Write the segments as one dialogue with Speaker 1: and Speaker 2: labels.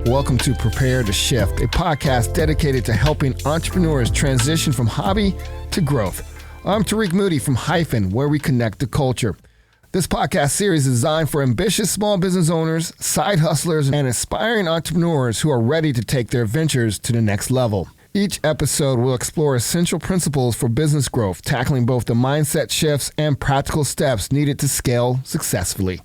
Speaker 1: Welcome to Prepare to Shift, a podcast dedicated to helping entrepreneurs transition from hobby to growth. I'm Tarik Moody from Hyphen, where we connect the culture. This podcast series is designed for ambitious small business owners, side hustlers, and aspiring entrepreneurs who are ready to take their ventures to the next level. Each episode will explore essential principles for business growth, tackling both the mindset shifts and practical steps needed to scale successfully.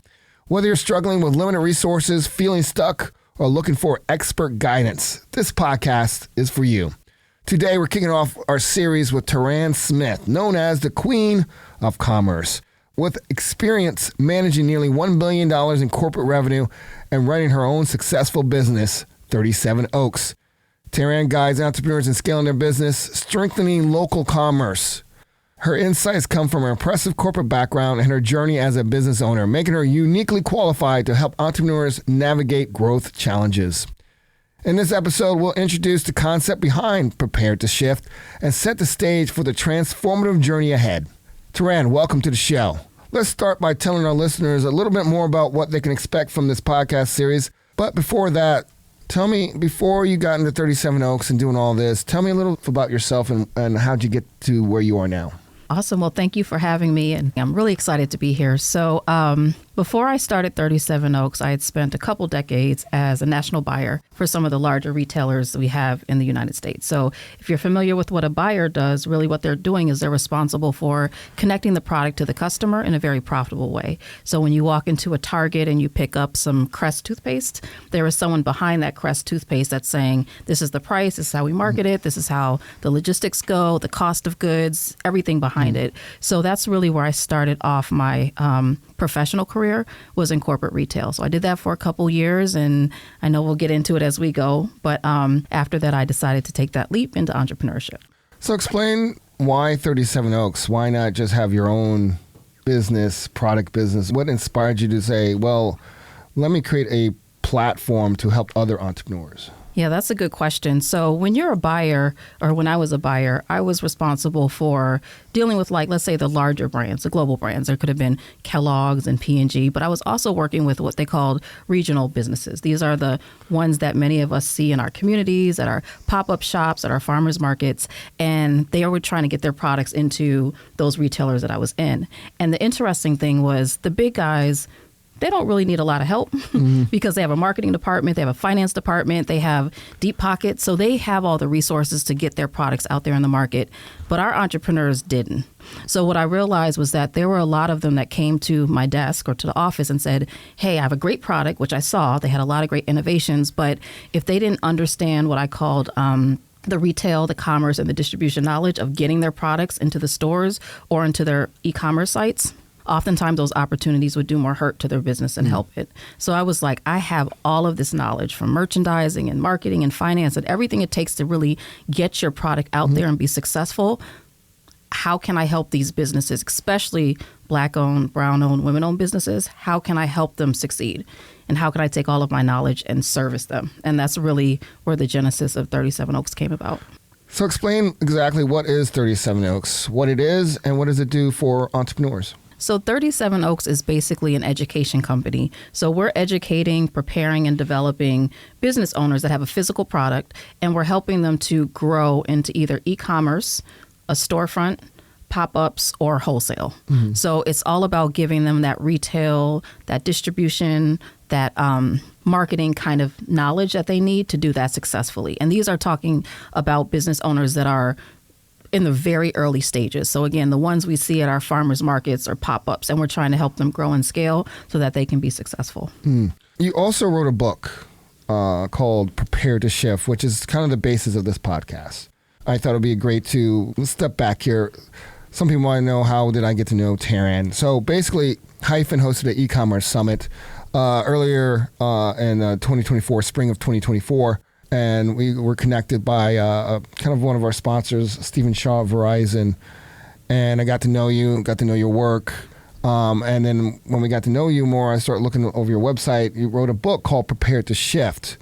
Speaker 1: Whether you're struggling with limited resources, feeling stuck, or looking for expert guidance, this podcast is for you. Today, we're kicking off our series with Terrand Smith, known as the Queen of Commerce. With experience managing nearly $1 billion in corporate revenue and running her own successful business, 37 Oaks. Terrand guides entrepreneurs in scaling their business, strengthening local commerce. Her insights come from her impressive corporate background and her journey as a business owner, making her uniquely qualified to help entrepreneurs navigate growth challenges. In this episode, we'll introduce the concept behind Prepare to Shift and set the stage for the transformative journey ahead. Terrand, welcome to the show. Let's start by telling our listeners a little bit more about what they can expect from this podcast series. But before that, tell me, before you got into 37 Oaks and doing all this, tell me a little about yourself and how'd you get to where you are now?
Speaker 2: Awesome. Well, thank you for having me, and I'm really excited to be here. So before I started 37 Oaks, I had spent a couple decades as a national buyer for some of the larger retailers that we have in the United States. So if you're familiar with what a buyer does, really what they're doing is they're responsible for connecting the product to the customer in a very profitable way. So when you walk into a Target and you pick up some Crest toothpaste, there is someone behind that Crest toothpaste that's saying, this is the price, this is how we market it, this is how the logistics go, the cost of goods, everything behind it. So that's really where I started off my professional career, was in corporate retail. So I did that for a couple years, and I know we'll get into it as we go. But after that, I decided to take that leap into entrepreneurship.
Speaker 1: So explain why 37 Oaks? Why not just have your own business, product business? What inspired you to say, well, let me create a platform to help other entrepreneurs?
Speaker 2: Yeah, that's a good question. So when you're a buyer, or when I was a buyer, I was responsible for dealing with, like, let's say the larger brands, the global brands. There could have been Kellogg's and P&G, but I was also working with what they called regional businesses. These are the ones that many of us see in our communities, at our pop-up shops, at our farmers markets, and they were trying to get their products into those retailers that I was in. And the interesting thing was the big guys, they don't really need a lot of help because they have a marketing department, they have a finance department, they have deep pockets. So they have all the resources to get their products out there in the market. But our entrepreneurs didn't. So what I realized was that there were a lot of them that came to my desk or to the office and said, hey, I have a great product, which I saw. They had a lot of great innovations. But if they didn't understand what I called the retail, the commerce, and the distribution knowledge of getting their products into the stores or into their e-commerce sites, oftentimes those opportunities would do more hurt to their business than help it. So I was like, I have all of this knowledge from merchandising and marketing and finance and everything it takes to really get your product out there and be successful. How can I help these businesses, especially Black-owned, brown-owned, women-owned businesses? How can I help them succeed? And how can I take all of my knowledge and service them? And that's really where the genesis of 37 Oaks came about.
Speaker 1: So explain exactly what is 37 Oaks, what it is, and what does it do for entrepreneurs?
Speaker 2: So 37 Oaks is basically an education company. So we're educating, preparing, and developing business owners that have a physical product, and we're helping them to grow into either e-commerce, a storefront, pop-ups, or wholesale. So it's all about giving them that retail, that distribution, that marketing kind of knowledge that they need to do that successfully. And these are talking about business owners that are in the very early stages. So again, the ones we see at our farmers markets or pop-ups, and we're trying to help them grow and scale so that they can be successful.
Speaker 1: You also wrote a book called Prepare to Shift, which is kind of the basis of this podcast. I thought it would be great to step back here. Some people want to know, how did I get to know Terrand? So basically, Hyphen hosted an e-commerce summit earlier in 2024, spring of 2024. And we were connected by kind of one of our sponsors, Stephen Shaw of Verizon. And I got to know you, got to know your work. And then when we got to know you more, I started looking over your website. You wrote a book called Prepare to Shift.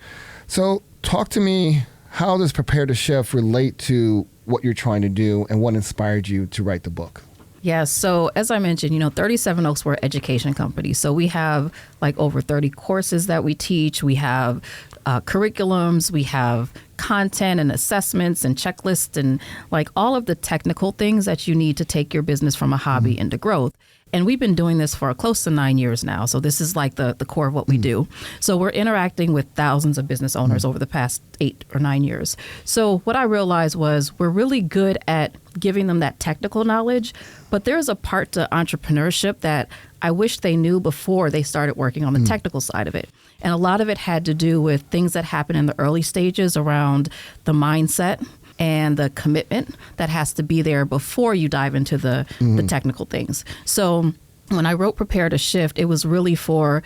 Speaker 1: So talk to me, how does Prepare to Shift relate to what you're trying to do and what inspired you to write the book?
Speaker 2: Yes. So as I mentioned, 37 Oaks, we're an education company. So we have like over 30 courses that we teach. We have curriculums, we have content and assessments and checklists and like all of the technical things that you need to take your business from a hobby into growth. And we've been doing this for close to 9 years now. So this is like the core of what we do. So we're interacting with thousands of business owners over the past 8 or 9 years. So what I realized was we're really good at giving them that technical knowledge, but there's a part to entrepreneurship that I wish they knew before they started working on the technical side of it. And a lot of it had to do with things that happen in the early stages around the mindset and the commitment that has to be there before you dive into the technical things. So when I wrote Prepare to Shift, it was really for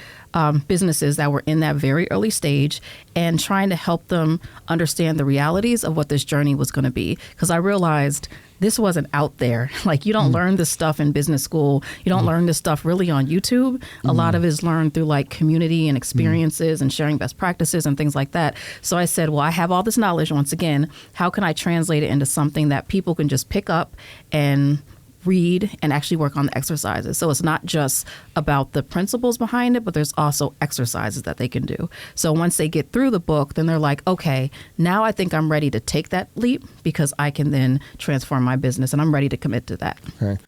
Speaker 2: businesses that were in that very early stage and trying to help them understand the realities of what this journey was going to be. Because I realized this wasn't out there. Like, you don't learn this stuff in business school. You don't learn this stuff really on YouTube. A lot of it is learned through like community and experiences and sharing best practices and things like that. So I said, well, I have all this knowledge once again. How can I translate it into something that people can just pick up and read and actually work on the exercises? So it's not just about the principles behind it, but there's also exercises that they can do. So once they get through the book, then they're like, okay, now I think I'm ready to take that leap because I can then transform my business and I'm ready to commit to that.
Speaker 1: Okay.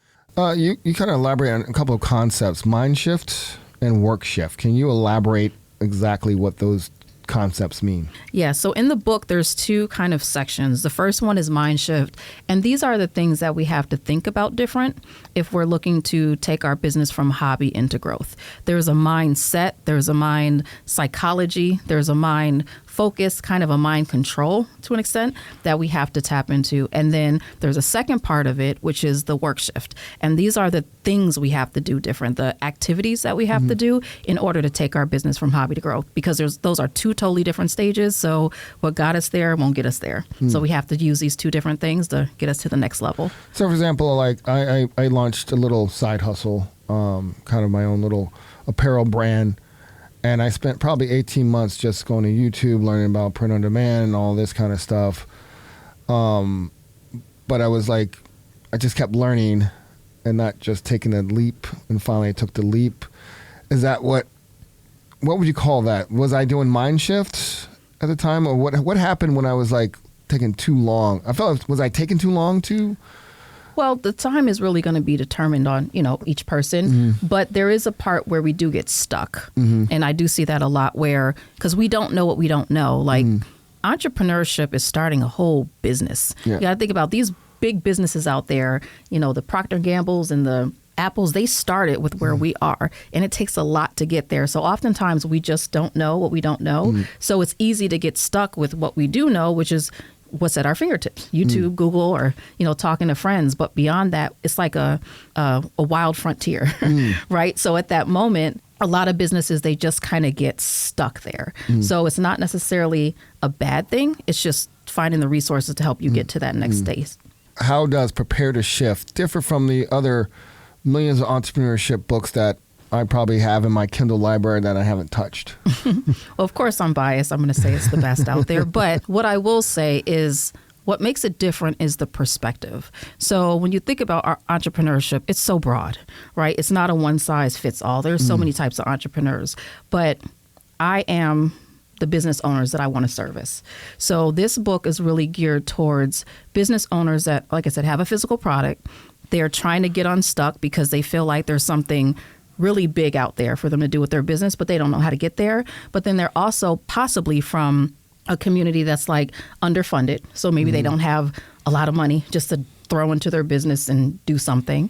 Speaker 1: You kind of elaborate on a couple of concepts, MindSHIFT and WorkSHIFT. Can you elaborate exactly what those concepts mean?
Speaker 2: Yeah. So in the book, there's two kind of sections. The first one is MindSHIFT. And these are the things that we have to think about different if we're looking to take our business from hobby into growth. There's a mindset, there's a mind psychology, there's a mind focus, kind of a mind control to an extent that we have to tap into. And then there's a second part of it, which is the WorkSHIFT. And these are the things we have to do different, the activities that we have to do in order to take our business from hobby to growth, because those are two totally different stages. So what got us there won't get us there. So we have to use these two different things to get us to the next level.
Speaker 1: So for example, like I launched a little side hustle, kind of my own little apparel brand. And I spent probably 18 months just going to YouTube, learning about print on demand and all this kind of stuff. But I was like, I just kept learning and not just taking a leap. And finally I took the leap. Is that what would you call that? Was I doing MindSHIFT at the time? Or what happened when I was like taking too long? I felt, was I taking too long to?
Speaker 2: Well, the time is really going to be determined on, each person. But there is a part where we do get stuck. And I do see that a lot because we don't know what we don't know. Like entrepreneurship is starting a whole business.
Speaker 1: Yeah.
Speaker 2: You got to think about these big businesses out there, the Procter & Gamble's and the Apples, they started with where we are, and it takes a lot to get there. So oftentimes we just don't know what we don't know. So it's easy to get stuck with what we do know, which is what's at our fingertips, YouTube, Google, or, talking to friends. But beyond that, it's like a wild frontier, right? So at that moment, a lot of businesses, they just kind of get stuck there. So it's not necessarily a bad thing. It's just finding the resources to help you get to that next stage.
Speaker 1: How does Prepare to Shift differ from the other millions of entrepreneurship books that I probably have in my Kindle library that I haven't touched?
Speaker 2: Well, of course, I'm biased. I'm going to say it's the best out there. But what I will say is what makes it different is the perspective. So when you think about our entrepreneurship, it's so broad, right? It's not a one size fits all. There's so many types of entrepreneurs. But I am the business owners that I want to service. So this book is really geared towards business owners that, like I said, have a physical product. They're trying to get unstuck because they feel like there's something really big out there for them to do with their business, but they don't know how to get there. But then they're also possibly from a community that's like underfunded. So maybe they don't have a lot of money just to throw into their business and do something.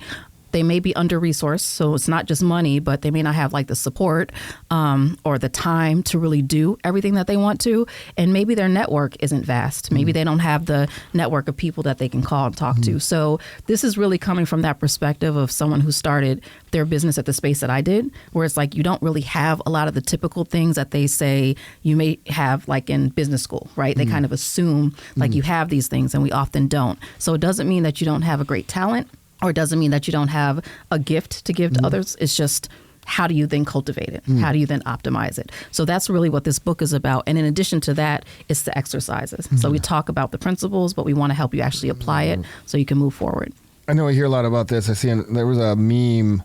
Speaker 2: They may be under-resourced, so it's not just money, but they may not have like the support or the time to really do everything that they want to. And maybe their network isn't vast. Maybe they don't have the network of people that they can call and talk to. So this is really coming from that perspective of someone who started their business at the space that I did, where it's like you don't really have a lot of the typical things that they say you may have like in business school, right? They kind of assume like you have these things, and we often don't. So it doesn't mean that you don't have a great talent, or it doesn't mean that you don't have a gift to give to others. It's just, how do you then cultivate it? How do you then optimize it? So that's really what this book is about. And in addition to that, it's the exercises. So we talk about the principles, but we want to help you actually apply it so you can move forward.
Speaker 1: I know I hear a lot about this. There was a meme,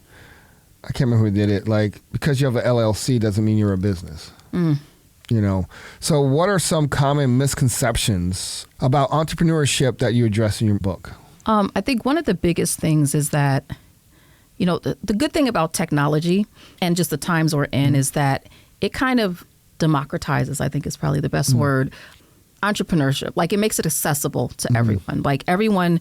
Speaker 1: I can't remember who did it, like, because you have an LLC doesn't mean you're a business. So what are some common misconceptions about entrepreneurship that you address in your book?
Speaker 2: I think one of the biggest things is that, the good thing about technology and just the times we're in is that it kind of democratizes, I think is probably the best word, entrepreneurship. Like, it makes it accessible to everyone. Like, everyone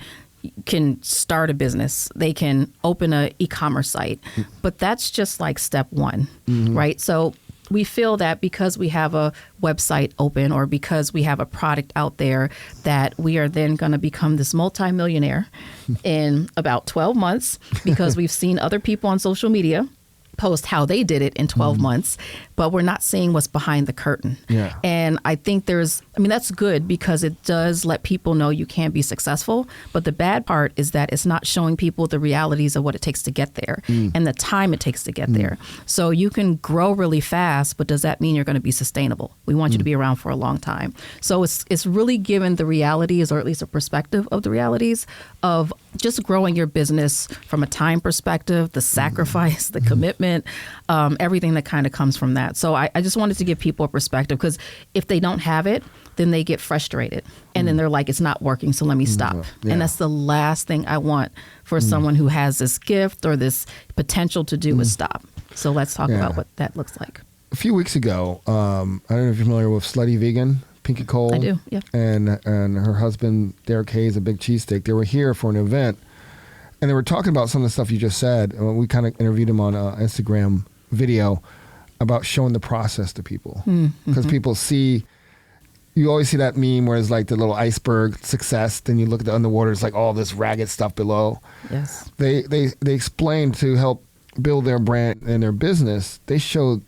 Speaker 2: can start a business. They can open an e-commerce site. But that's just like step one, right? So we feel that because we have a website open or because we have a product out there, that we are then going to become this multimillionaire in about 12 months because we've seen other people on social media post how they did it in 12 months, but we're not seeing what's behind the curtain.
Speaker 1: Yeah.
Speaker 2: And I think that's good because it does let people know you can be successful. But the bad part is that it's not showing people the realities of what it takes to get there and the time it takes to get there. So you can grow really fast, but does that mean you're going to be sustainable? We want you to be around for a long time. So it's really given the realities, or at least a perspective of the realities of just growing your business from a time perspective, the sacrifice, the commitment, everything that kind of comes from that. So I just wanted to give people a perspective, because if they don't have it, then they get frustrated and then they're like, it's not working, so let me stop.
Speaker 1: Yeah.
Speaker 2: And that's the last thing I want for someone who has this gift or this potential to do is stop. So let's talk about what that looks like.
Speaker 1: A few weeks ago, I don't know if you're familiar with Slutty Vegan, Pinky Cole.
Speaker 2: I do, yeah.
Speaker 1: And her husband, Derek Hayes, a big cheesesteak. They were here for an event, and they were talking about some of the stuff you just said. We kind of interviewed them on an Instagram video about showing the process to people. Because people see, you always see that meme where it's like the little iceberg success, then you look at the underwater, it's like all this ragged stuff below.
Speaker 2: Yes.
Speaker 1: They explained to help build their brand and their business, they showed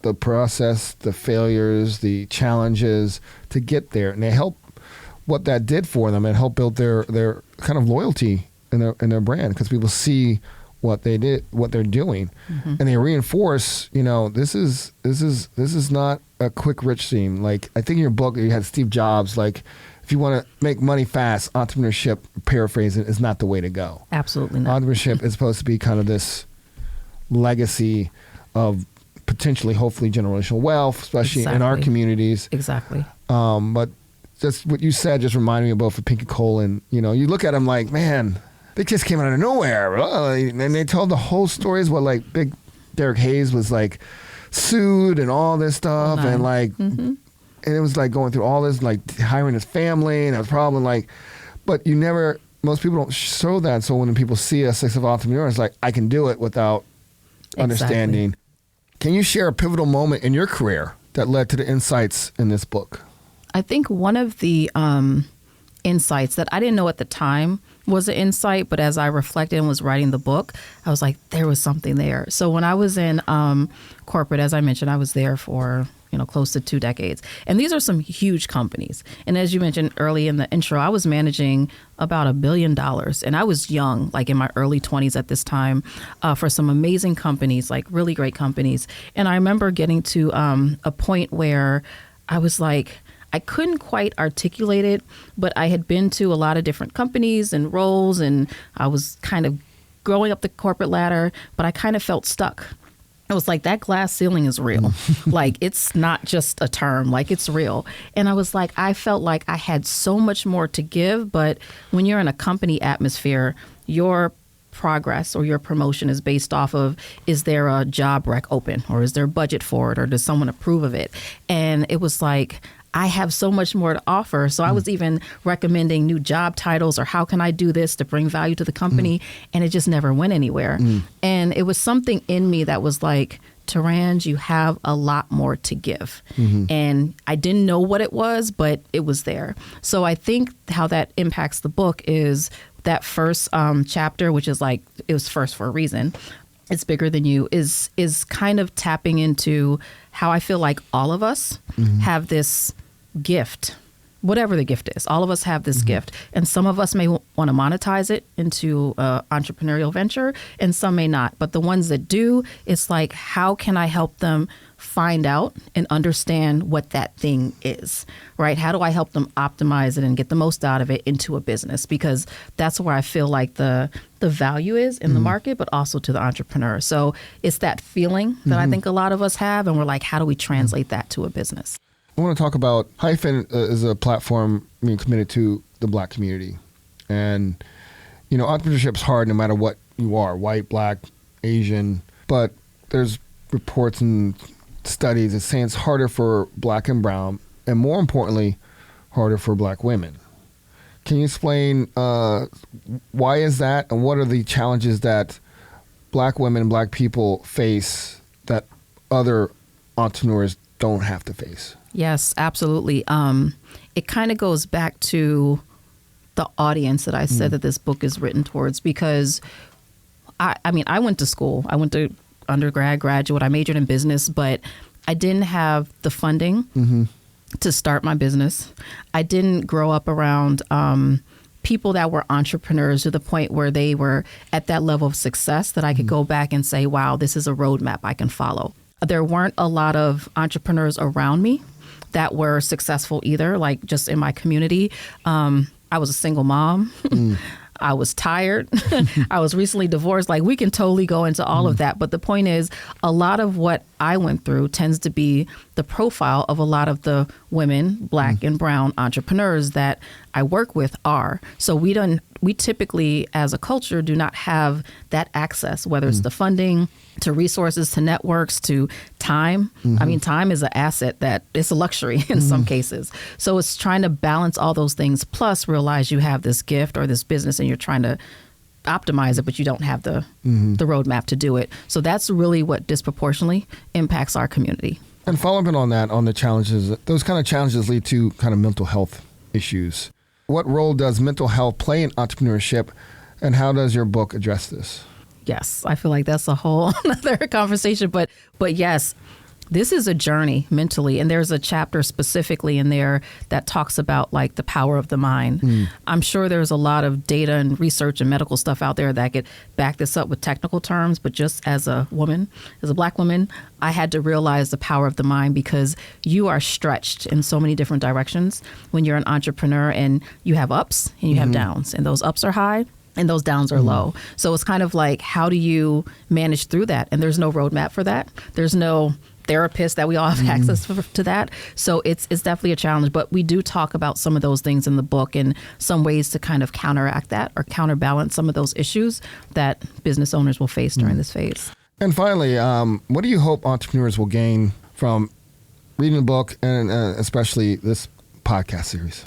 Speaker 1: the process, the failures, the challenges to get there, and they help what that did for them and help build their kind of loyalty in their brand, because people see what they did, what they're doing, and they reinforce. This is not a quick rich scheme. Like, I think in your book you had Steve Jobs. Like, if you want to make money fast, entrepreneurship, paraphrasing, is not the way to go.
Speaker 2: Absolutely not.
Speaker 1: Entrepreneurship is supposed to be kind of this legacy of potentially, hopefully, generational wealth, especially in our communities.
Speaker 2: Exactly.
Speaker 1: But just what you said just reminded me of both of Pinky Cole, and you look at them like, man, they just came out of nowhere, and they told the whole stories. What, like, big Derek Hayes was like sued and all this stuff, and like, and it was like going through all this, like hiring his family, and it was probably like, but most people don't show that. So when people see a successful entrepreneur, it's like, I can do it without understanding. Can you share a pivotal moment in your career that led to the insights in this book?
Speaker 2: I think one of the insights that I didn't know at the time was an insight, but as I reflected and was writing the book, I was like, there was something there. So when I was in corporate, as I mentioned, I was there for close to 2 decades. And these are some huge companies. And as you mentioned early in the intro, I was managing about $1 billion. And I was young, like in my early 20s at this time, for some amazing companies, like really great companies. And I remember getting to a point where I was like, I couldn't quite articulate it, but I had been to a lot of different companies and roles, and I was kind of growing up the corporate ladder, but I kind of felt stuck. It was like, that glass ceiling is real. Like, it's not just a term, like, it's real. And I was like, I felt like I had so much more to give, but when you're in a company atmosphere, your progress or your promotion is based off of, is there a job rec open, or is there budget for it, or does someone approve of it? And it was like, I have so much more to offer. So I was even recommending new job titles, or how can I do this to bring value to the company? And it just never went anywhere. And it was something in me that was like, Terrand, you have a lot more to give. And I didn't know what it was, but it was there. So I think how that impacts the book is that first chapter, which is like, it was first for a reason. It's bigger than you, is kind of tapping into how I feel like all of us have this gift, whatever the gift is. All of us have this gift, and some of us may want to monetize it into an entrepreneurial venture, and some may not. But the ones that do, it's like, how can I help them find out and understand what that thing is, right? How do I help them optimize it and get the most out of it into a business? Because that's where I feel like the value is in the market, but also to the entrepreneur. So it's that feeling that I think a lot of us have, and we're like, how do we translate that to a business?
Speaker 1: I want to talk about Hyphen is a platform committed to the Black community. And, entrepreneurship is hard no matter what you are, white, Black, Asian. But there's reports and studies that say it's harder for Black and brown, and more importantly, harder for Black women. Can you explain why is that, and what are the challenges that Black women and Black people face that other entrepreneurs don't have to face?
Speaker 2: Yes, absolutely. It kind of goes back to the audience that I said that this book is written towards, because I went to school. I went to undergrad, graduate. I majored in business, but I didn't have the funding to start my business. I didn't grow up around people that were entrepreneurs to the point where they were at that level of success that I could go back and say, wow, this is a roadmap I can follow. There weren't a lot of entrepreneurs around me that were successful either, like just in my community. I was a single mom. I was tired. I was recently divorced. Like, we can totally go into all of that. But the point is, a lot of what I went through tends to be the profile of a lot of the women, Black and brown entrepreneurs that I work with are. So we typically, as a culture, do not have that access, whether it's the funding, to resources, to networks, to time. I mean, time is an asset that it's a luxury in some cases. So it's trying to balance all those things, plus realize you have this gift or this business and you're trying to optimize it, but you don't have the roadmap to do it. So that's really what disproportionately impacts our community.
Speaker 1: And following up on that, on the challenges, those kind of challenges lead to kind of mental health issues. What role does mental health play in entrepreneurship, and how does your book address this?
Speaker 2: Yes, I feel like that's a whole other conversation, but yes, this is a journey mentally, and there's a chapter specifically in there that talks about like the power of the mind. I'm sure there's a lot of data and research and medical stuff out there that could back this up with technical terms, but just as a woman, as a Black woman, I had to realize the power of the mind, because you are stretched in so many different directions when you're an entrepreneur, and you have ups and you have downs, and those ups are high and those downs are low. So it's kind of like, how do you manage through that? And there's no roadmap for that. There's no therapist that we all have access to that. So it's definitely a challenge, but we do talk about some of those things in the book and some ways to kind of counteract that or counterbalance some of those issues that business owners will face during this phase.
Speaker 1: And finally, what do you hope entrepreneurs will gain from reading the book and especially this podcast series?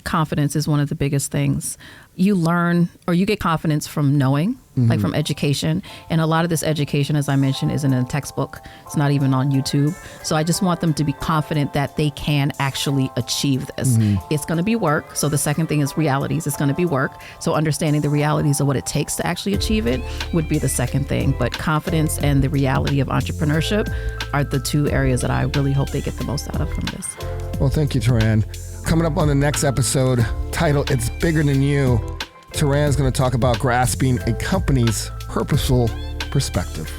Speaker 2: Confidence is one of the biggest things. You learn, or you get confidence from knowing, like from education. And a lot of this education, as I mentioned, isn't in a textbook. It's not even on YouTube. So I just want them to be confident that they can actually achieve this. It's going to be work. So the second thing is realities. It's going to be work. So understanding the realities of what it takes to actually achieve it would be the second thing. But confidence and the reality of entrepreneurship are the two areas that I really hope they get the most out of from this.
Speaker 1: Well, thank you, Terrand. Coming up on the next episode, titled It's Bigger Than You, Terrand's going to talk about grasping a company's purposeful perspective.